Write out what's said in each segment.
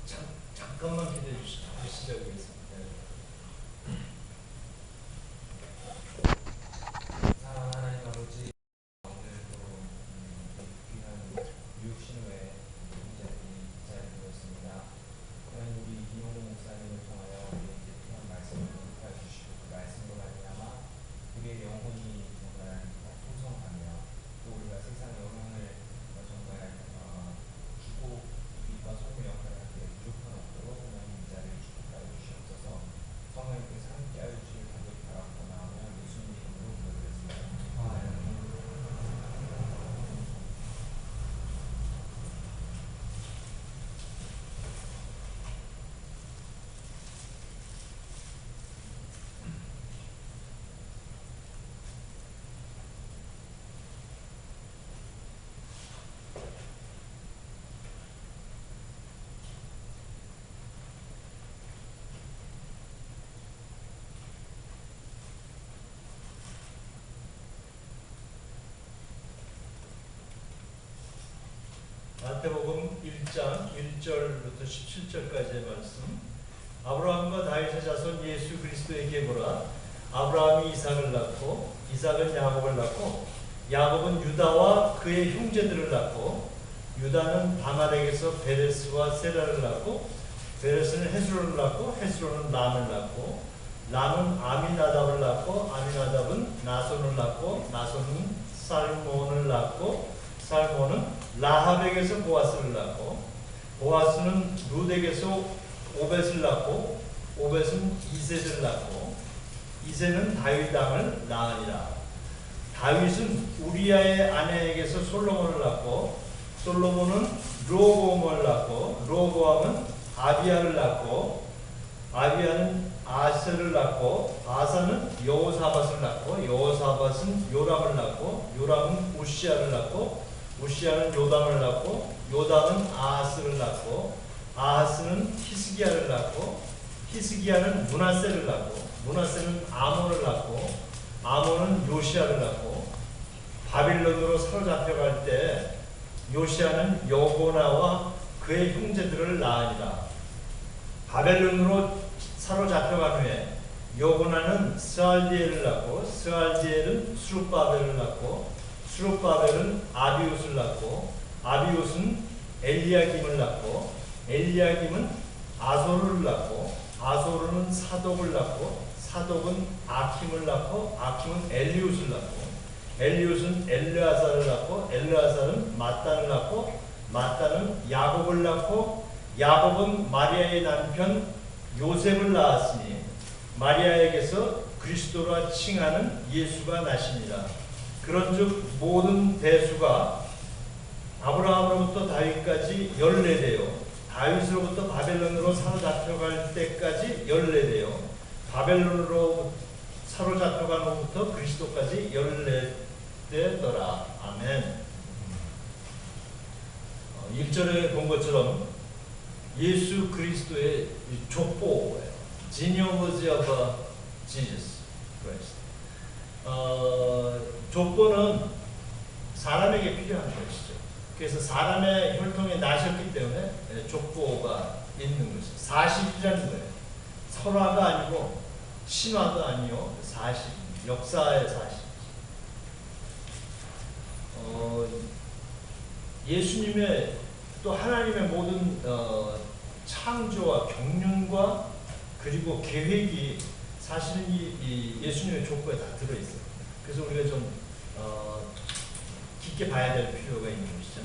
잠깐만 기다려 주시겠습니다. 사랑하는 하나님 아버지, 오늘도 귀한 유신후에 이 자리에 모였습니다. 하나님, 우리 이용호 목사님을 통하여 우리에게 필요한 말씀을 공급해 주시고 그 말씀으로 말미암아 우리의 영혼이 정말 풍성하며 또 우리가 세상의 영혼을 정말 주고 빛과 소금의 역할을 하기에 부족한 없도록 하나님 이 자리를 축복하여 주시옵소서. 성령님께서 함께하여 주시길 간절히 바라고 나오며 예수님 이름으로 기도드렸습니다. 마태복음 1장 1절부터 17절까지의 말씀. 아브라함과 다윗의 자손 예수 그리스도에게 보라. 아브라함이 이삭을 낳고 이삭은 야곱을 낳고 야곱은 유다와 그의 형제들을 낳고 유다는 다말에게서 베레스와 세라를 낳고 베레스는 헤스론을 낳고 헤스론은 람을 낳고 람은 아미나답을 낳고 아미나답은 나손을 낳고 나손은 살몬을 낳고 살몬은 라합에게서 보아스를 낳고 보아스는 룻에게서 오벳을 낳고 오벳은 이셋을 낳고 이셋은 다윗 왕을 낳으니라. 다윗은 우리아의 아내에게서 솔로몬을 낳고 솔로몬은 르호보암을 낳고 르호보암은 아비야를 낳고 아비야는 아세를 낳고 아사는 여호사밧을 낳고 여호사밧은 요람을 낳고 요람은 우시야를 낳고 우시야는 요담을 낳고 요담은 아하스를 낳고 아하스는 히스기야를 낳고 히스기야는 므낫세를 낳고 므낫세는 아몬을 낳고 아몬은 요시야를 낳고 바빌론으로 사로잡혀갈 때 요시야는 여고나와 그의 형제들을 낳으니라. 바벨론으로 사로잡혀간 후에 여고나는 스알디엘을 낳고 스알디엘은 수룹바벨을 낳고 수룹바벨은 아비웃을 낳고 아비웃은 엘리야김을 낳고 엘리야김은 아소르를 낳고 아소르는 사독을 낳고 사독은 아킴을 낳고 아킴은 엘리웃을 낳고 엘리웃은 엘르아사를 낳고 엘르아사는 마단을 낳고 마단은 야곱을 낳고 야곱은 마리아의 남편 요셉을 낳았으니 마리아에게서 그리스도라 칭하는 예수가 나시니라. 그런즉 모든 대수가 아브라함으로부터 다윗까지 14대요 다윗으로부터 바벨론으로 사로잡혀갈 때까지 14대요 바벨론으로 사로잡혀간 후부터 그리스도까지 14대더라. 아멘. 1절에 본 것처럼 예수 그리스도의 족보예요. Genealogy of Jesus Christ. 족보는 사람에게 필요한 것이죠. 그래서 사람의 혈통에 나셨기 때문에 족보가 있는 것이죠. 사실이라는 거예요. 설화가 아니고 신화도 아니요 사실, 역사의 사실. 예수님의 또 하나님의 모든 창조와 경륜과 그리고 계획이 사실은 이 예수님의 족보에 다 들어있어요. 그래서 우리가 좀 깊게 봐야 될 필요가 있는 것이죠.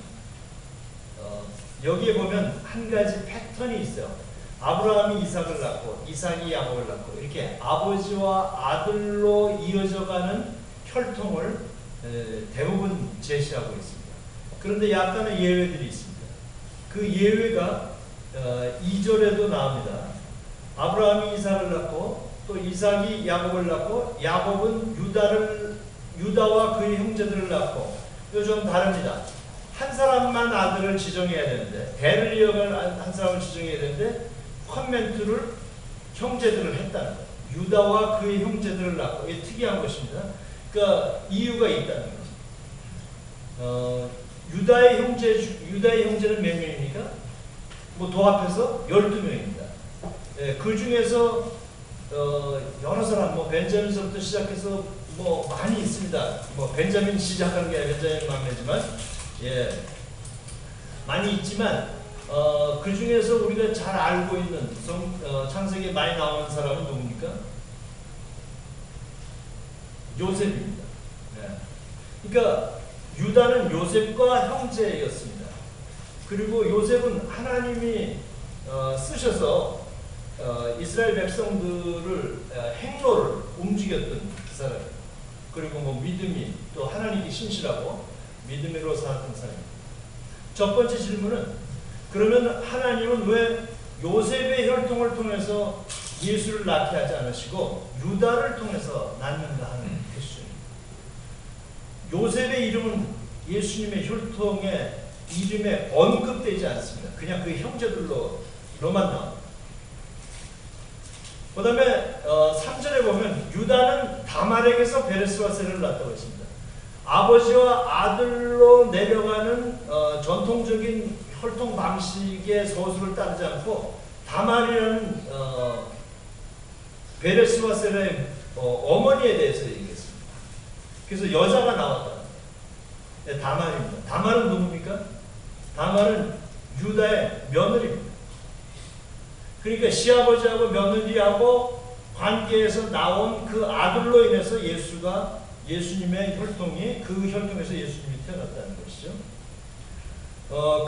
여기에 보면 한 가지 패턴이 있어요. 아브라함이 이삭을 낳고 이삭이 야곱을 낳고 이렇게 아버지와 아들로 이어져가는 혈통을 대부분 제시하고 있습니다. 그런데 약간의 예외들이 있습니다. 그 예외가 2절에도 나옵니다. 아브라함이 이삭을 낳고 또 이삭이 야곱을 낳고 야곱은 유다와 그의 형제들을 낳고 이거 좀 다릅니다. 한 사람만 아들을 지정해야 되는데 대를 이어갈 한 사람을 지정해야 되는데 컨멘트를 형제들을 했다는 거예요. 유다와 그의 형제들을 낳고 이게 특이한 것입니다. 그러니까 이유가 있다는 거죠. 유다의 형제는 몇 명입니까? 뭐 도합해서 12명입니다. 예, 그 중에서 여러 사람, 뭐 벤자민서부터 시작해서 뭐 많이 있습니다. 뭐 벤자민 시작한 게 벤자민 막내지만, 예, 많이 있지만 그 중에서 우리가 잘 알고 있는 창세기에 많이 나오는 사람은 누굽니까? 요셉입니다. 네. 그러니까 유다는 요셉과 형제였습니다. 그리고 요셉은 하나님이 쓰셔서 이스라엘 백성들을 행로를 움직였던 사람. 그리고 뭐 믿음이 또 하나님께 신실하고 믿음으로 살았던 사람입니다. 첫 번째 질문은, 그러면 하나님은 왜 요셉의 혈통을 통해서 예수를 낳게 하지 않으시고 유다를 통해서 낳는가 하는 퀘스천입니다. 요셉의 이름은 예수님의 혈통의 이름에 언급되지 않습니다. 그냥 그 형제들로만 나옵니다. 그 다음에 3절에 보면 유다는 다말에게서 베레스와 셀을 낳았다고 했습니다. 아버지와 아들로 내려가는 전통적인 혈통 방식의 서술을 따르지 않고 다말이라는 베레스와 셀의 어머니에 대해서 얘기했습니다. 그래서 여자가 나왔다. 네, 다말입니다. 다말은 누굽니까? 다말은 유다의 며느리입니다. 그러니까 시아버지하고 며느리하고 관계에서 나온 그 아들로 인해서 예수님의 혈통이, 그 혈통에서 예수님이 태어났다는 것이죠.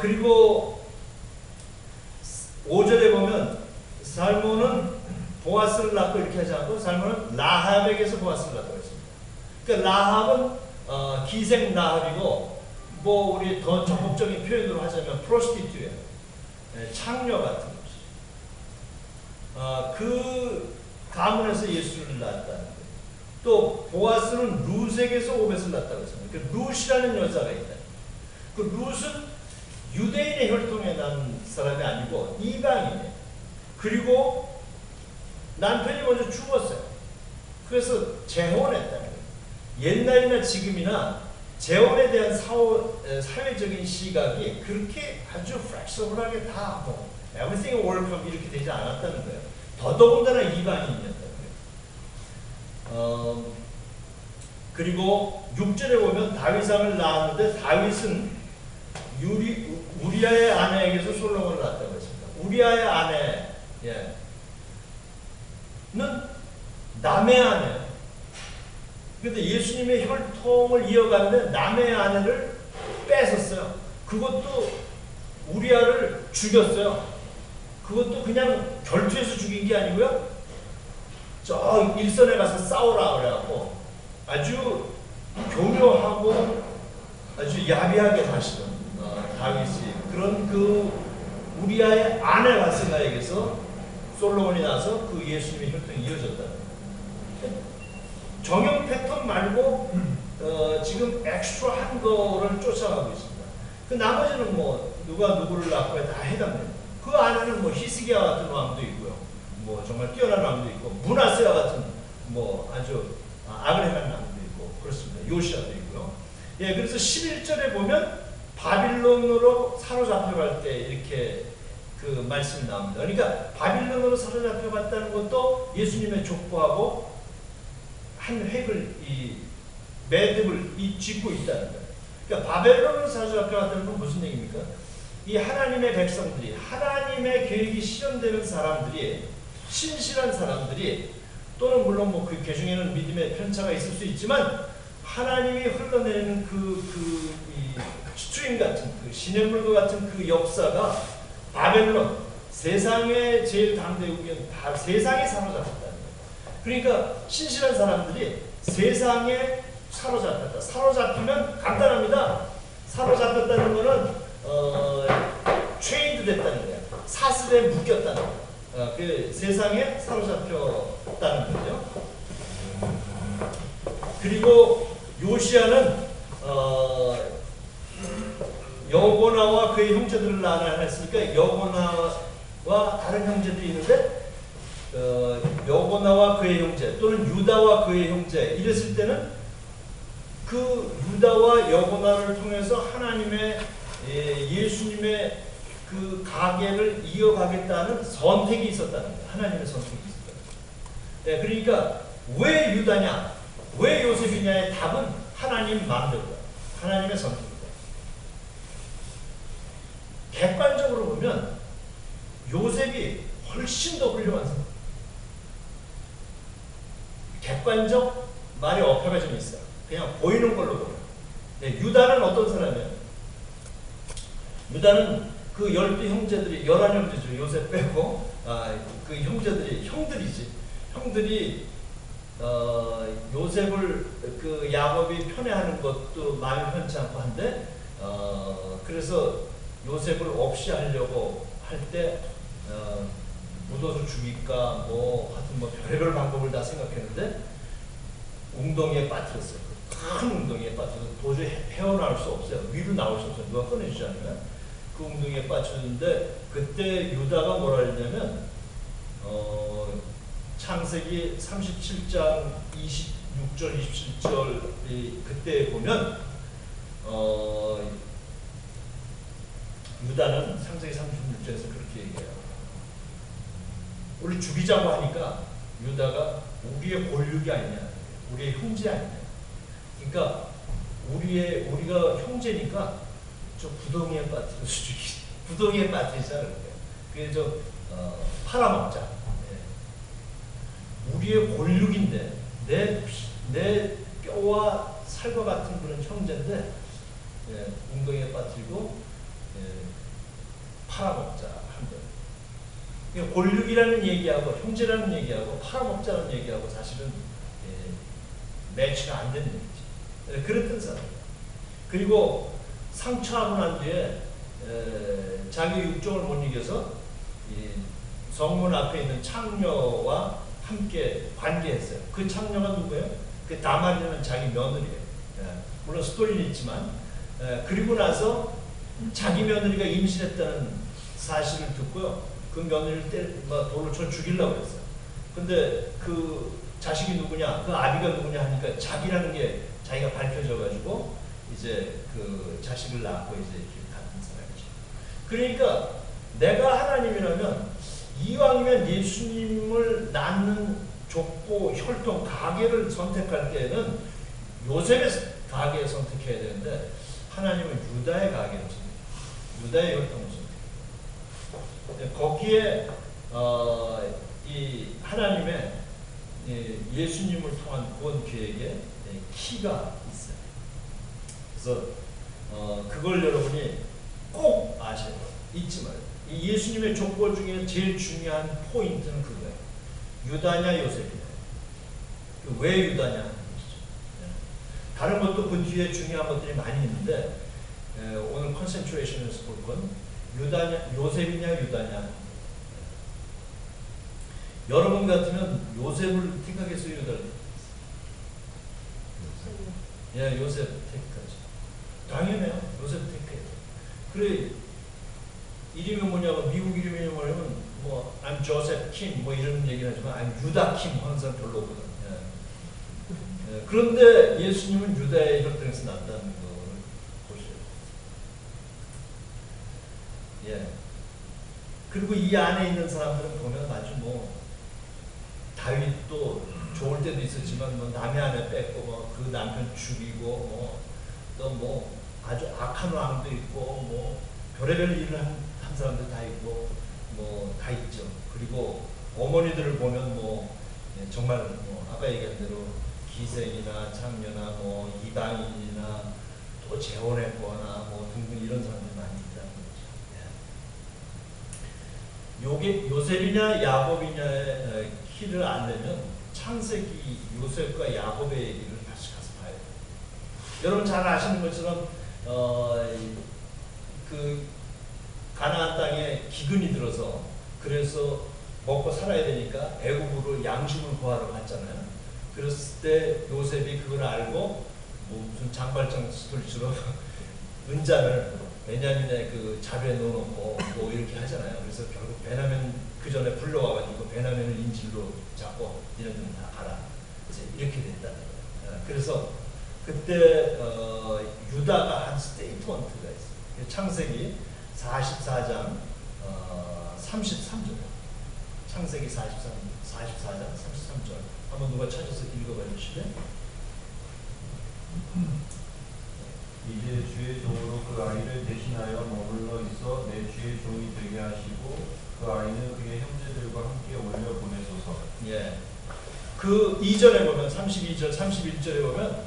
그리고 5절에 보면 살몬은 보아스를 낳고 이렇게 하지 않고 살몬은 라합에게서 보아스를 낳고 있습니다. 그러니까 라합은 기생 라합이고, 뭐 우리 더 적극적인 표현으로 하자면 프로스티튜트, 창녀 같은 것이. 그 가문에서 예수를 낳았다는 거예요. 또 보아스는 룻에게서 오벳을 낳았다고 했습니다. 그 룻이라는 여자가 있다. 그 룻은 유대인의 혈통에 난 사람이 아니고 이방인이에요. 그리고 남편이 먼저 죽었어요. 그래서 재혼했다는 거예요. 옛날이나 지금이나 재혼에 대한 사회적인 시각이 그렇게 아주 플렉서블하게 다 뭐 everything welcome 이렇게 되지 않았다는 거예요. 더더군다나 이방인이었다는 거예요. 그리고 6절에 보면 다윗왕을 낳았는데 다윗은 우리아의 아내에게서 솔로몬을 낳았다고 했습니다. 우리아의 아내는 남의 아내. 그런데 예수님의 혈통을 이어가는데 남의 아내를 뺏었어요. 그것도 우리아를 죽였어요. 그것도 그냥 결투에서 죽인 게 아니고요. 저 일선에 가서 싸우라 그래갖고 아주 교묘하고 아주 야비하게 사시던 다윗이 그런 그 우리아의 아내 바세바에게서 솔로몬이 나서 그 예수님의 혈통이 이어졌다. 정형 패턴 말고 지금 엑스트라한 거를 쫓아가고 있습니다. 그 나머지는 뭐 누가 누구를 낳고 다 해당됩니다. 그 안에는 뭐 히스기야 같은 왕도 있고요. 뭐 정말 뛰어난 왕도 있고 므낫세와 같은 뭐 아주 악을 행한 왕도 있고 그렇습니다. 요시아도 있고요. 예, 그래서 11절에 보면 바빌론으로 사로잡혀갈 때 이렇게 그 말씀이 나옵니다. 그러니까 바빌론으로 사로잡혀갔다는 것도 예수님의 족보하고 한 획을 매듭을 짓고 있다는 거예요. 그러니까 바벨론으로 사로잡혀갔다는 건 무슨 얘기입니까? 이 하나님의 백성들이, 하나님의 계획이 실현되는 사람들이, 신실한 사람들이, 또는 물론 뭐 그 중에는 믿음의 편차가 있을 수 있지만 하나님이 흘러내리는 스트림 같은 그 시냇물과 같은 그 역사가 바벨론, 세상의 제일 강대국인 세상에 사로잡혔다는 거예요. 그러니까 신실한 사람들이 세상에 사로잡혔다. 사로잡히면 간단합니다. 사로잡혔다는 거는 체인드 됐다는 거예요. 사슬에 묶였다는 거예요. 그 세상에 사로잡혔다는 거죠. 그리고 요시아는 여고나와 그의 형제들을 낳으라 했으니까 여고나와 다른 형제들이 있는데 여고나와 그의 형제 또는 유다와 그의 형제 이랬을 때는 그 유다와 여고나를 통해서 하나님의 예수님의 그 가계를 이어가겠다는 선택이 있었다는 거예요. 하나님의 선택이 있었다는 거예요. 네, 그러니까 왜 유다냐, 왜 요셉이냐의 답은 하나님 마음대로다. 하나님의 선택이다. 객관적으로 보면 요셉이 훨씬 더 훌륭한 사람. 객관적 말이 어폐가 좀 있어요. 그냥 보이는 걸로 보면. 네, 유다는 어떤 사람이에요? 유다는 그 12형제들이 11형제죠. 요셉 빼고 그 형들이지. 형들이 요셉을 그 야곱이 편애하는 것도 마음이 편치 않고 한데 그래서 요셉을 없이 하려고 할 때 묻어서 죽일까 뭐 하여튼 뭐 별의별 방법을 다 생각했는데 웅덩이에 빠뜨렸어요. 큰 웅덩이에 빠뜨려서 도저히 헤어나올 수 없어요. 위로 나올 수 없어요. 누가 꺼내주지 않으면. 그 웅덩이에 빠졌는데 그때 유다가 뭐라 했냐면 창세기 37장 26절 27절 그때 보면 유다는 창세기 36절에서 그렇게 얘기해요. 우리 죽이자고 하니까 유다가 우리의 권력이 아니냐, 우리의 형제 아니냐. 그러니까 우리가 형제니까 저 부동이에 빠뜨려서 죽이자. 부동이에 빠뜨리자 그래요. 그래서 팔아먹자. 네. 우리의 권력인데 내 뼈와 살과 같은 그런 형제인데 웅덩이에 빠뜨리고 팔아먹자 한다. 권력이라는 얘기하고 형제라는 얘기하고 팔아먹자는 얘기하고 사실은 매치가 안 되는 얘기죠. 그랬던 사람이에요. 그리고 상처하고 난 뒤에 자기 육종을 못 이겨서 성문 앞에 있는 창녀와 함께 관계했어요. 그 창녀가 누구예요? 그 다말이라는 자기 며느리예요. 물론 스토리는 있지만 그리고 나서 자기 며느리가 임신했다는 사실을 듣고요. 그 며느리를 돌로 쳐 죽이려고 했어요. 근데 그 자식이 누구냐, 그 아비가 누구냐 하니까 자기라는 게 자기가 밝혀져가지고 이제 그 자식을 낳고 이제 이렇게 같은 사람이죠. 그러니까 내가 하나님이라면 이왕이면 예수님을 낳는 족보, 혈통, 가계를 선택할 때는 요셉의 가계를 선택해야 되는데 하나님은 유다의 가계를 선택해요. 유다의 혈통을 선택해요. 거기에 이 하나님의 예수님을 통한 구원 계획에 키가 있어요. 그래서 그걸 여러분이 꼭 아셔야 돼요. 잊지 말아요. 이 예수님의 족보 중에 제일 중요한 포인트는 그거예요. 유다냐 요셉이냐. 왜 유다냐 하는 것이죠. 다른 것도 그 뒤에 중요한 것들이 많이 있는데 오늘 컨센트레이션에서 볼 건 유다냐 요셉이냐 유다냐. 여러분 같으면 요셉을 택하겠어요, 유다를 택하겠어요? 예, 요셉 택하죠. 당연해요. 요셉 택해요. 그래 이름이 뭐냐고 미국 이름이 뭐냐면 뭐 I'm Joseph Kim 뭐 이런 얘기를 하지만 I'm 유다 킴 하는 사람 별로 없거든. 예. 그런데 예수님은 유다의 혈통에서 났다는 걸 보셔요. 예. 그리고 이 안에 있는 사람들은 보면 아주 뭐 다윗도 좋을 때도 있었지만 뭐 남의 아내 뺏고 뭐 그 남편 죽이고 뭐 또 뭐 아주 악한 왕도 있고 뭐 별의별 일을 한 사람들 다 있고 뭐 다 있죠. 그리고 어머니들을 보면 뭐 정말 뭐 아까 얘기한 대로 기생이나 장녀나 뭐 이방인이나 또 재혼했거나 뭐 등등 이런 사람들이 많이 있다는 거죠. 요게 요셉이냐 야곱이냐의 키를 알려면 창세기 요셉과 야곱의 얘기를 다시 가서 봐야 돼요. 여러분 잘 아시는 것처럼 그 가나안 땅에 기근이 들어서 그래서 먹고 살아야 되니까 애굽으로 양식을 구하러 갔잖아요. 그랬을 때 요셉이 그걸 알고 뭐 무슨 장발장 스토리처럼 은잔을 베냐민의 그 자루에 넣어놓고 뭐 이렇게 하잖아요. 그래서 결국 베냐민 그 전에 불러와가지고 베냐민을 인질로 잡고 이런들은 다 가라. 이제 이렇게 됐다는 거예요. 그래서 그때 유다가 한 스테이트먼트가 있어요. 창세기 44장 33절. 창세기 44장 33절. 한번 누가 찾아서 읽어봐 주실래요? 이제 주의 종으로 그 아이를 대신하여 머물러 있어 내 주의 종이 되게 하시고 그 아이는 그의 형제들과 함께 올려 보내소서. 예. 그 이전에 보면 32절, 31절에 보면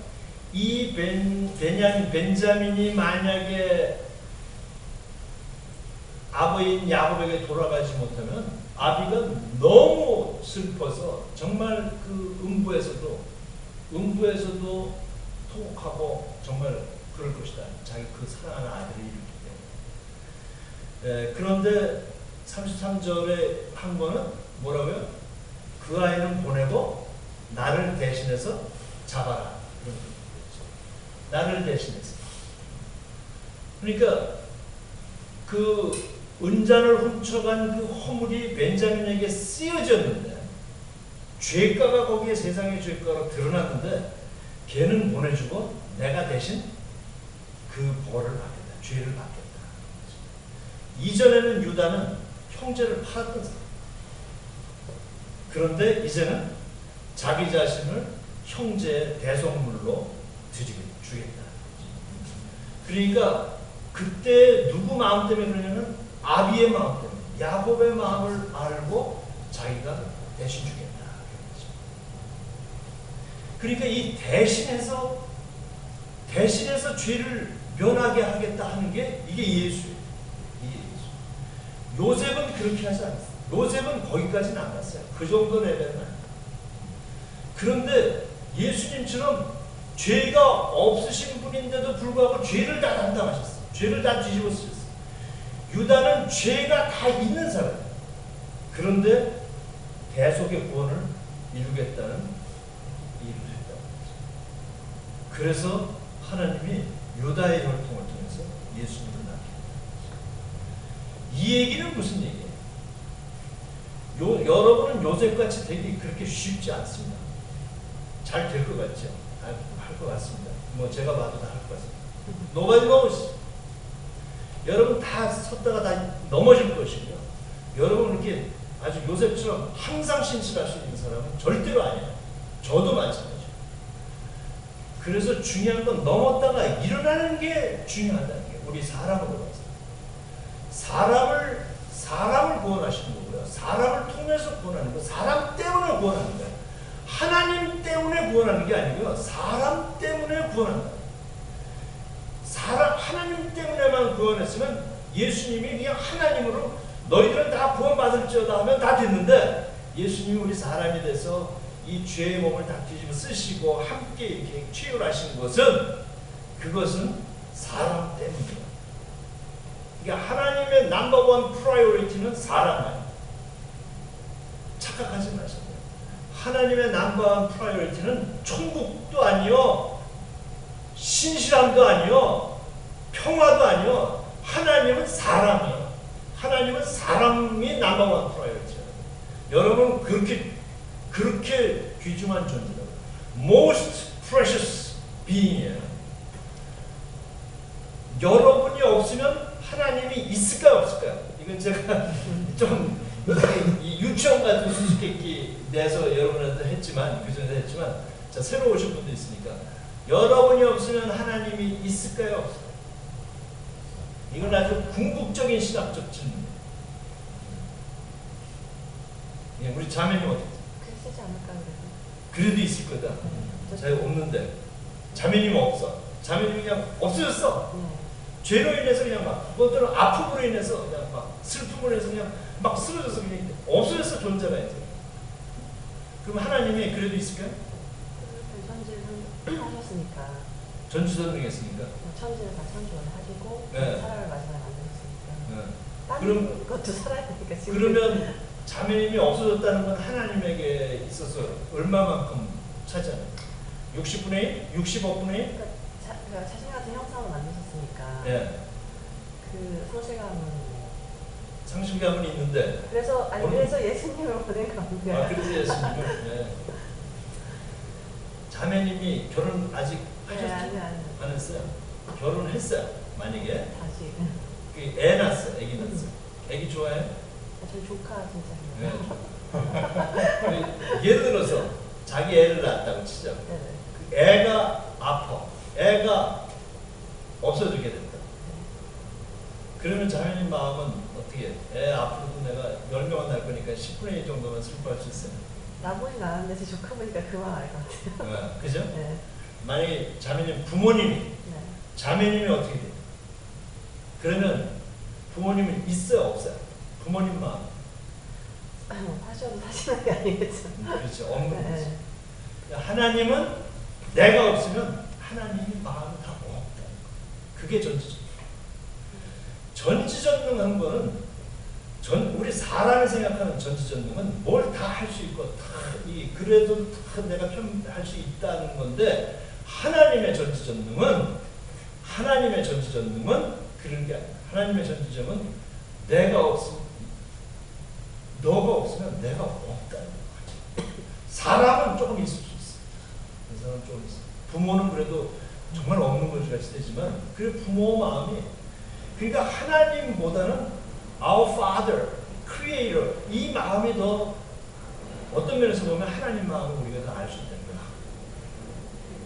이 벤자민이 만약에 아버인 야곱에게 돌아가지 못하면 아비가 너무 슬퍼서 정말 그 음부에서도 통곡하고 정말 그럴 것이다. 자기 그 사랑하는 아들이 이렇기 때문에. 그런데 33절에 한 거는 뭐라고요? 그 아이는 보내고 나를 대신해서 잡아라. 그런 거죠. 나를 대신해서. 그러니까 그 은잔을 훔쳐간 그 허물이 벤자민에게 쓰여졌는데 죄가가 거기에 세상의 죄가로 드러났는데 걔는 보내주고 내가 대신 그 벌을 받겠다. 죄를 받겠다. 이전에는 유다는 형제를 팔았던 사람. 그런데 이제는 자기 자신을 형제의 대속물로 주겠다. 그러니까 그때 누구 마음 때문에 그러냐면 아비의 마음 때문에 야곱의 마음을 알고 자기가 대신 주겠다. 그러니까 이 대신해서 죄를 면하게 하겠다 하는 게 이게 예수예요. 요셉은 그렇게 하지 않았어요. 요셉은 거기까지는 안 갔어요. 그 정도 레벨은 아니에요. 그런데 예수님처럼 죄가 없으신 분인데도 불구하고 죄를 다 담당하셨어요. 죄를 다 뒤집어 쓰셨어요. 유다는 죄가 다 있는 사람이에요. 그런데 대속의 구원을 이루겠다는 일을 했다는 거죠. 그래서 하나님이 유다의 혈통을 통해서 예수님을 낳게 이 얘기는 무슨 얘기예요? 여러분은 요셉같이 되기 그렇게 쉽지 않습니다. 잘 될 것 같죠? 할 것 같습니다. 뭐 제가 봐도 다 할 것 같습니다. Nobody knows. 여러분 다 섰다가 다 넘어질 것이고요. 여러분 이렇게 아주 요셉처럼 항상 신실할 수 있는 사람은 절대로 아니에요. 저도 마찬가지예요. 그래서 중요한 건 넘었다가 일어나는 게 중요하다는 게 우리 사람으로 봐서. 사람을 구원하시는 거고요. 사람을 통해서 구원하는 거, 사람 때문에 구원하는 거예요. 하나님 때문에 구원하는 게 아니고요. 사람 때문에 구원한다. 하나님 때문에만 구원했으면 예수님이 그냥 하나님으로 너희들은 다 구원받을지어다 하면 다 됐는데 예수님이 우리 사람이 돼서 이 죄의 몸을 다 뒤집어 쓰시고 함께 이렇게 치유하신 그것은 사람 때문이에요. 그러니까 하나님의 넘버원 프라이어리티는 사람이에요. 착각하지 마시고요. 하나님의 넘버원 프라이어리티는 천국도 아니요, 신실함도 아니요, 평화도 아니요. 하나님은 사람이에요. 하나님은 사람이 넘버원 프라이어리티예요. 여러분 그렇게 귀중한 존재다. Most precious being이에요. 여러분이 없으면 하나님이 있을까요, 없을까요? 이건 제가 좀 유치원 같은 수수께끼 내서 여러분한테 했지만, 그전에 했지만, 자, 새로 오신 분도 있으니까 여러분이 없으면 하나님이 있을까요, 없을까요? 이건 아주 궁극적인 신학적 질문이에요. 예, 우리 자매님 어떻게? 쓰지 않을까 그래도. 그래도 있을 거다. 잘 없는데 자매님 없어. 자매님이 그냥 없어졌어. 죄로 인해서 그냥 막 그것들은 아픔으로 인해서 그냥 막 슬픔으로 인해서 그냥 막 쓰러져서 그냥 없어졌어. 존재가 이제. 그럼 하나님이 그래도 있을까요? 전지를 하셨으니까. 전지전능했으니까. 천지를 다 창조를 하시고 네. 사람을 마지막에 만드셨으니까. 네. 그럼 그것도 살아야 되니까 지금. 그러면 자매님이 없어졌다는 건 하나님에게 있어서 얼마만큼 차지하나요? 60분의 1? 65분의 1? 그러니까 자신 같은 형상을 만드셨으니까. 네. 그 성실감은 상실감은 있는데. 그래서 예수님을 보낸 겁니다. 아, 그래서 예수님을. 네. 자매님이 결혼 아직 하셨죠? 네, 아니. 안 했어요? 결혼했어요. 만약에. 다시. 애 낳았어, 애기 낳았어. 애기 좋아해? 저희 조카 진짜. 네. 예를 들어서 자기 애를 낳았다고 치죠. 네네. 그 애가 아파. 애가 없어지게 된다. 그러면 자매님 마음은 어떻게 해? 애 앞으로도 내가 10명은 낳을 거니까 10분의 1 정도만 슬퍼할 수 있어요. 나보니 나는데 제 조카 보니까 그만 알 것 같아요. 네. 그죠? 네. 만약에 자매님 부모님이 네. 자매님이 어떻게 돼요? 그러면 부모님은 있어요, 없어요? 부모님 마음. 하셔도 사시는 게 아니겠죠. 그렇죠. 없는 거죠. 네. 하나님은 내가 없으면 하나님이 마음이 다 없다는 거. 그게 전지전능. 전지전능한 거는 우리 사람이 생각하는 전지전능은 뭘 다 할 수 있고 그래도 다 내가 할 수 있다는 건데 하나님의 전지전능은 그런 게 아니야. 하나님의 전지전능은 내가 없으면 너가 없으면 내가 없다는 거지. 사람은 조금 있을 수 있어. 그 사람은 조금 있어. 부모는 그래도 정말 없는 것 같이 되지만 그래 부모 마음이 그러니까 하나님보다는 our Father, Creator 이 마음이 더 어떤 면에서 보면 하나님 마음을 우리가 더 알 수 있다는 거야.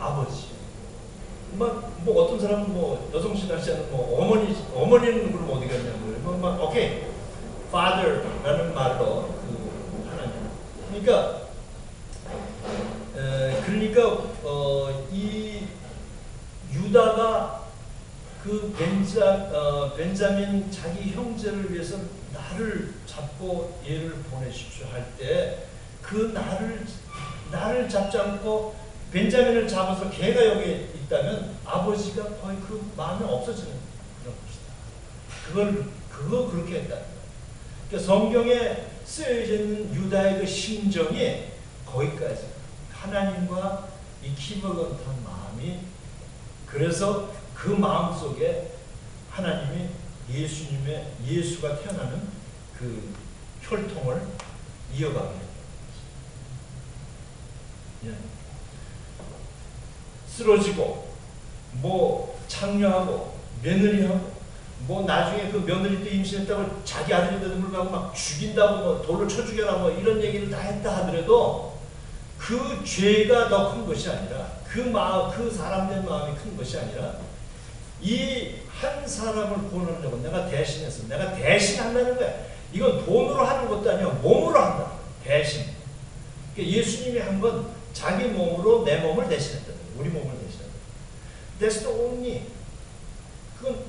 아버지. 뭐 어떤 사람은 뭐 여성신학지 않은 뭐 어머니는 그럼 어디 갔냐고. 오케이. Father라는 말로 그 하나님. 그러니까 이 유다가 그 벤자민 자기 형제를 위해서 나를 잡고 얘를 보내십시오 할 때 그 나를 잡지 않고 벤자민을 잡아서 걔가 여기 있다면 아버지가 거의 그 마음이 없어지는 그런 것이다. 그거 그렇게 했다. 그러니까 성경에 쓰여져 있는 유다의 그 심정이 거기까지 하나님과 이 키버건한 마음이 그래서 그 마음 속에 하나님이 예수가 태어나는 그 혈통을 이어가게 됩니다. 예. 쓰러지고 뭐 창녀하고 며느리하고 뭐 나중에 그 며느리 때 임신했다고 자기 아들인데도 불구하고 막 죽인다고 뭐 돌을 쳐 죽여라 뭐 이런 얘기를 다 했다 하더라도 그 죄가 더 큰 것이 아니라 그 사람의 마음이 큰 것이 아니라 이 한 사람을 구원하려고 내가 대신한다는 거야. 이건 돈으로 하는 것도 아니야. 몸으로 한다. 대신. 그러니까 예수님이 한 건 자기 몸으로 내 몸을 대신했다. 우리 몸을 대신했다. That's the only. 그건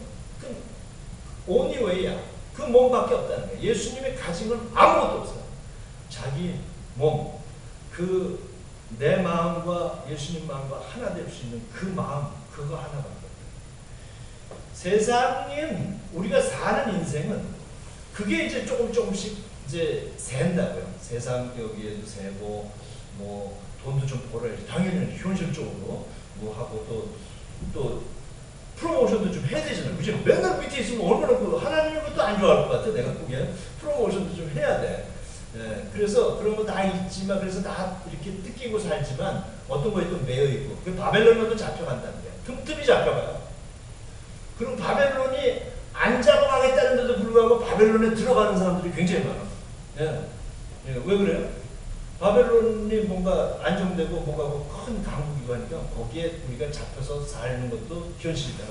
only way야. 그 몸밖에 없다는 거야. 예수님이 가진 건 아무것도 없어요. 자기 몸. 내 마음과 예수님 마음과 하나 될 수 있는 그 마음, 그거 하나밖에 없다. 세상인 우리가 사는 인생은 그게 이제 조금씩 이제 샌다고요. 세상 여기에도 세고 뭐 돈도 좀 벌어야지. 당연히 현실적으로 뭐 하고 또 프로모션도 좀 해야 되잖아요. 그죠? 맨날 밑에 있으면 얼마나 하나님이 그것도 안 좋아할 것 같아. 내가 보기엔 프로모션도 좀 해야 돼. 네, 그래서 그런 거 다 있지만 그래서 다 이렇게 뜯기고 살지만 어떤 거에 또 매여 있고 그 바벨론으로도 잡혀간다는 거야. 틈틈이 잡혀가요. 그럼 바벨론이 안 잡아가겠다는데도 불구하고 바벨론에 들어가는 사람들이 굉장히 많아. 예. 왜 그래요? 바벨론이 뭔가 안정되고 뭔가 큰 강국이고 하니까 거기에 우리가 잡혀서 사는 것도 현실이다.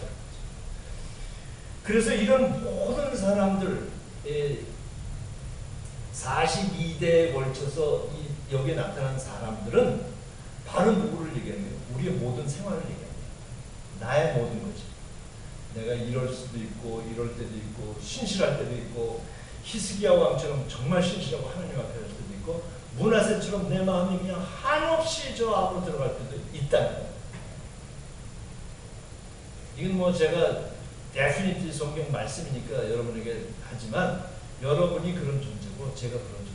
그래서 이런 모든 사람들 42대에 걸쳐서 여기에 나타난 사람들은 바로 누구를 얘기하는 거예요? 우리의 모든 생활을 얘기하는 거예요. 나의 모든 거지. 내가 이럴 수도 있고 이럴 때도 있고 신실할 때도 있고 히스기야 왕처럼 정말 신실하고 하나님 앞에 할 때도 있고 므낫세처럼 내 마음이 그냥 한없이 저 앞으로 들어갈 때도 있다는 거예요. 이건 뭐 제가 데피니티 성경 말씀이니까 여러분에게 하지만 여러분이 그런 존재고 제가 그런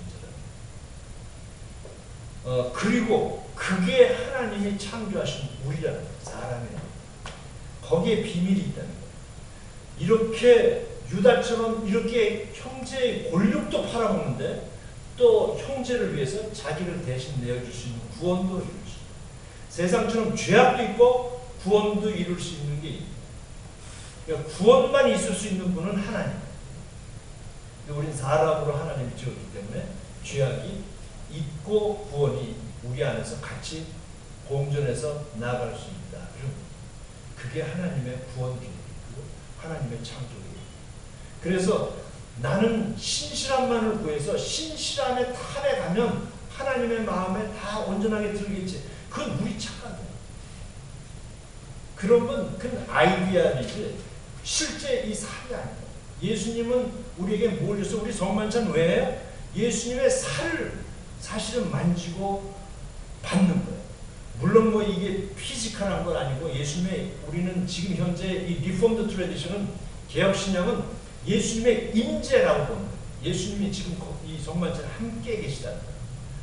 존재라는 그리고 그게 하나님이 창조하신 우리라는 거예요. 사람이라는 거예요. 거기에 비밀이 있다는 거예요. 이렇게 유다처럼 이렇게 형제의 골육도 팔아먹는데 또 형제를 위해서 자기를 대신 내어줄 수 있는 구원도 이룰 수 있어요. 세상처럼 죄악도 있고 구원도 이룰 수 있는 게 있어요. 그러니까 구원만 있을 수 있는 분은 하나님. 우린 사람으로 하나님이 지었기 때문에 죄악이 있고 구원이 우리 안에서 같이 공존해서 나아갈 수 있다. 그게 하나님의 구원 계획이고 하나님의 창조이에요. 그래서 나는 신실함만을 구해서 신실함의 탑에 가면 하나님의 마음에 다 온전하게 들겠지. 그건 우리 착각이야. 그런 건 그건 아이디어이지 실제 이 살이 아니야. 예수님은 우리에게 뭘 줬어? 우리 성만찬 왜 예수님의 살을 사실은 만지고 받는 거예요. 물론 뭐 이게 피지컬한 건 아니고 예수님의 우리는 지금 현재 이 리폼드 트래디션은 개혁신앙은 예수님의 임재라고 보는 거예요. 예수님이 지금 이 성만찬에 함께 계시다는 거예요.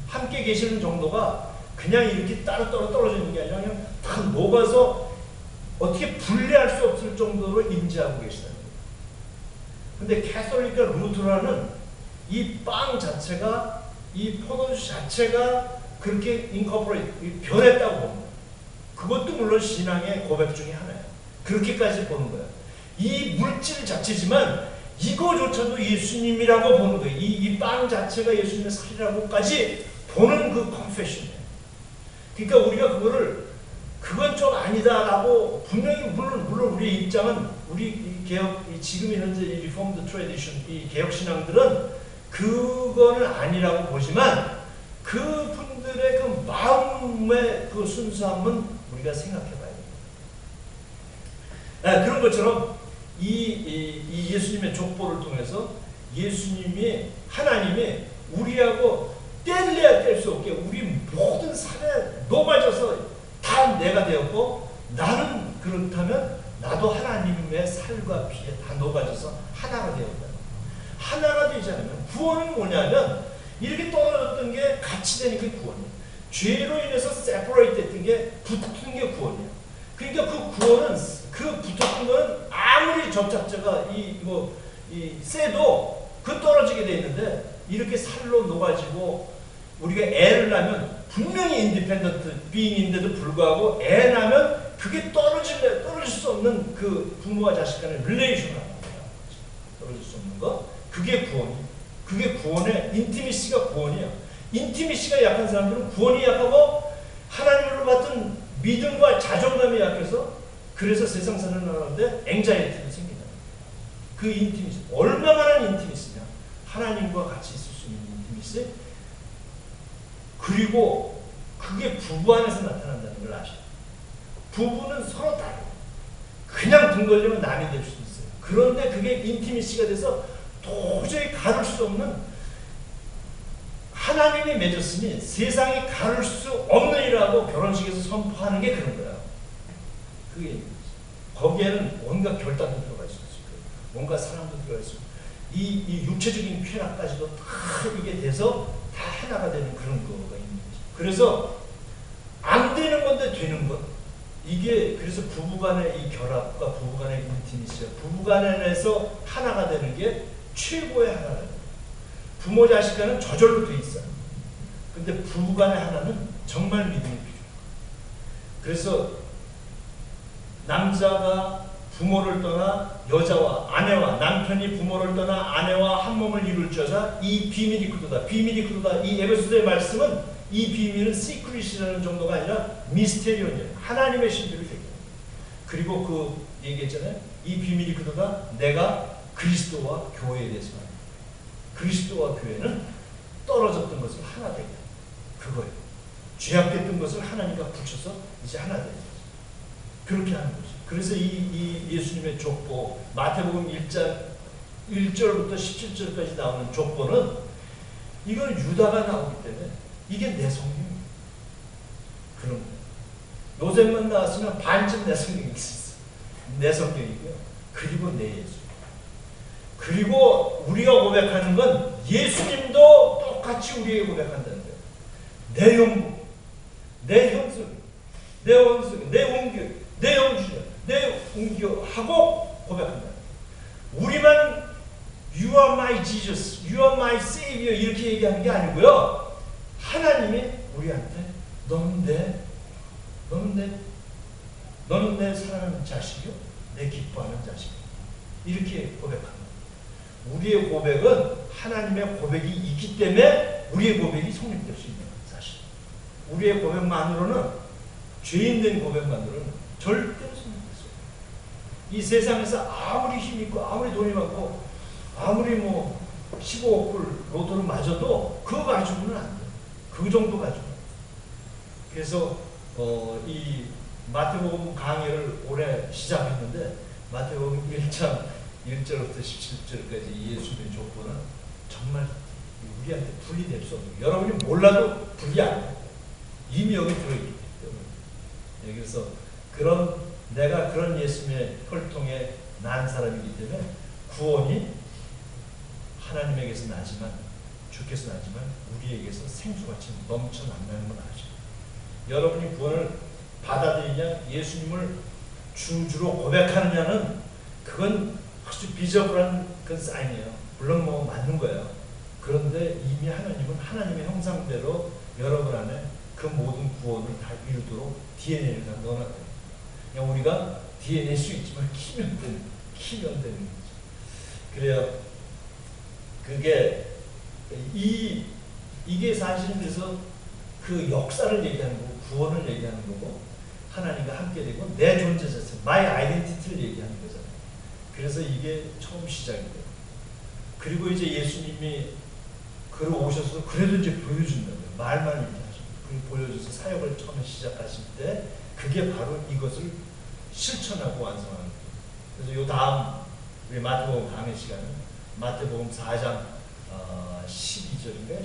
함께 계시는 정도가 그냥 이렇게 따로따로 떨어져 있는 게 아니라 그냥 다 녹아서 어떻게 분리할 수 없을 정도로 임재하고 계시다는 거예요. 근데 캐톨릭과 루터란은 이 빵 자체가 이 포도주 자체가 그렇게 인코퍼레이트 변했다고 보는 거예요. 그것도 물론 신앙의 고백 중에 하나예요. 그렇게까지 보는 거예요. 이 물질 자체지만 이거조차도 예수님이라고 보는 거예요. 이 빵 자체가 예수님의 살이라고까지 보는 그 컨페션이에요. 그러니까 우리가 그건 좀 아니다라고 분명히 물론 우리의 입장은 우리 개혁 지금 현재 이 리폼드 트래디션 이 개혁 신앙들은 그거는 아니라고 보지만 그 분들의 그 마음의 그 순수함은 우리가 생각해봐야 됩니다. 그런 것처럼 이 예수님의 족보를 통해서 예수님이 하나님이 우리하고 뗄래야 뗄 수 없게 우리 모든 살에 녹아져서 다 내가 되었고 나는 그렇다면 나도 하나님의 살과 피에 다 녹아져서 하나가 되었다. 하나가 되지 않으면 구원은 뭐냐면 이렇게 떨어졌던 게 같이 되는 게 구원이에요. 죄로 인해서 세퍼레이트 됐던 게 붙은 게 구원이에요. 그러니까 그 구원은 그 붙었던 거는 아무리 접착제가 세도 그 떨어지게 돼 있는데 이렇게 살로 녹아지고 우리가 애를 낳으면 분명히 인디펜던트 비잉인데도 불구하고 애 낳으면 그게 떨어질 수 없는 그 부모와 자식 간의 릴레이션을 하는 거예요. 떨어질 수 없는 거. 그게 구원이에요. 그게 구원의 인티미시가 구원이에요. 인티미시가 약한 사람들은 구원이 약하고 하나님으로 받은 믿음과 자존감이 약해서 그래서 세상 사는 나라인데 앵자이티가 생긴다. 그 인티미시 얼마만한 인티미시냐? 하나님과 같이 있을 수 있는 인티미시. 그리고 그게 부부 안에서 나타난다는 걸 아셔요. 부부는 서로 다르고 그냥 등 걸리면 남이 될 수도 있어요. 그런데 그게 인티미시가 돼서 도저히 가를 수 없는 하나님이 맺었으니 세상이 가를 수 없느니라고 결혼식에서 선포하는 게 그런 거야. 그게 거기에는 온갖 결단도 들어가 있을 수 있고 온갖 사랑도 들어가 있고 이 육체적인 쾌락까지도 다 이게 돼서 다 하나가 되는 그런 거가 있는 거지. 그래서 안 되는 건데 되는 것. 이게 그래서 부부간의 이 결합과 부부간의 인티미시가 부부간에서 하나가 되는 게 최고의 하나다. 부모 자식 간은 저절로 돼 있어요. 근데 부부간의 하나는 정말 믿음이 필요해요. 그래서 남자가 부모를 떠나 여자와 아내와 남편이 부모를 떠나 아내와 한 몸을 이룰 자자 이 비밀이 그도다. 비밀이 그도다. 이 에베소서의 말씀은 이 비밀은 시크릿이라는 정도가 아니라 미스테리온이에요. 하나님의 신비를 얘기해요. 그리고 그 얘기했잖아요. 이 비밀이 그도다. 내가 그리스도와 교회에 대해서 말합니다. 그리스도와 교회는 떨어졌던 것을 하나 되게 그거예요. 죄악됐던 것을 하나님과 붙여서 이제 하나 되는 거죠. 그렇게 하는 거죠. 그래서 이 예수님의 족보 마태복음 1절부터 17절까지 나오는 족보는 이건 유다가 나오기 때문에 이게 내 성경이에요. 그런 거예요. 요셉만 나왔으면 반쯤 내 성경이 있었어요. 내 성경이고요. 그리고 내 예수. 그리고 우리가 고백하는 건 예수님도 똑같이 우리에게 고백한다는 거예요. 내 영부, 내 형성, 내 원수, 내 원교, 내 영주자, 내 웅교하고 고백한다. 우리만 You are my Jesus, You are my Savior 이렇게 얘기하는 게 아니고요. 하나님이 우리한테 너는 내 사랑하는 자식이요. 내 기뻐하는 자식이다. 이렇게 고백합니다. 우리의 고백은 하나님의 고백이 있기 때문에 우리의 고백이 성립될 수 있는 사실. 우리의 고백만으로는, 죄인된 고백만으로는 절대로 성립될 수 없어요. 이 세상에서 아무리 힘 있고 아무리 돈이 많고 아무리 뭐 15억 불 로또를 맞아도 그거 가지고는 안 돼요. 그 정도 가지고. 그래서 이 마태복음 강의를 올해 시작했는데 마태복음 1장 1절부터 17절까지 예수님의 족보는 정말 우리한테 분리될 수 없는, 여러분이 몰라도 분리 안 돼요. 이미 여기 들어있기 때문에. 그래서 내가 그런 예수님의 혈통에 난 사람이기 때문에 구원이 하나님에게서 나지만, 주께서 나지만 우리에게서 생수같이 넘쳐난다는 걸 아시죠? 여러분이 구원을 받아들이냐, 예수님을 주로 고백하느냐는 그건 아주 비저블한 그 사인이에요. 물론 뭐 맞는 거예요. 그런데 이미 하나님은 하나님의 형상대로 여러분 안에 그 모든 구원을 다 이루도록 DNA를 다 넣어놨대요. 그냥 우리가 DNA 수 있지만 키면 되는 거죠. 그래야 그게 이게 사실은 그래서 그 역사를 얘기하는 거고 구원을 얘기하는 거고 하나님과 함께 되고 내 존재 자체, my identity를 얘기하는 거잖아요. 그래서 이게 처음 시작이 돼요. 그리고 이제 예수님이 오셔서 그래도 이제 보여준다고요. 말만 이렇게 하시고 그리고 보여줘서 사역을 처음에 시작하실 때 그게 바로 이것을 실천하고 완성하는 거예요. 그래서 요 다음 우리 마태복음 강의 시간은 마태복음 4장 12절인가요?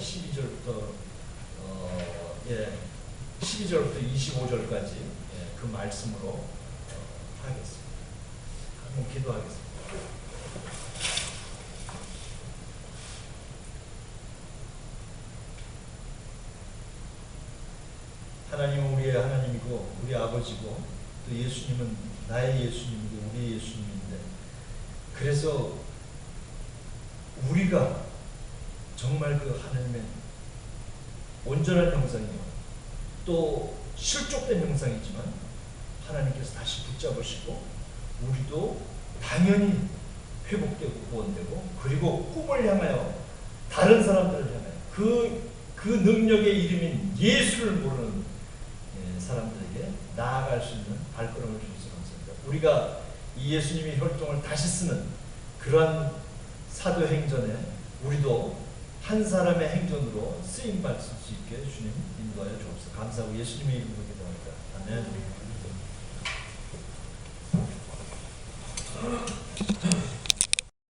12절부터 25절까지 그 말씀으로 하겠습니다. 한번 기도하겠습니다. 하나님은 우리의 하나님이고 우리 아버지고 또 예수님은 나의 예수님이고 우리의 예수님인데, 그래서 우리가 정말 그 하나님의 온전한 형상이요 또 실족된 형상이지만 하나님께서 다시 붙잡으시고 우리도 당연히 회복되고 구원되고 그리고 꿈을 향하여 다른 사람들을 향하여 그 능력의 이름인 예수를 모르는 사람들에게 나아갈 수 있는 발걸음을 주셔서 감사합니다. 우리가 이 예수님의 혈통을 다시 쓰는 그러한 사도행전에 우리도 한 사람의 행전으로 쓰임받을 수 있게 주님 인도하여 주옵소서. 감사하고 예수님의 이름으로 기도합니다. 아멘.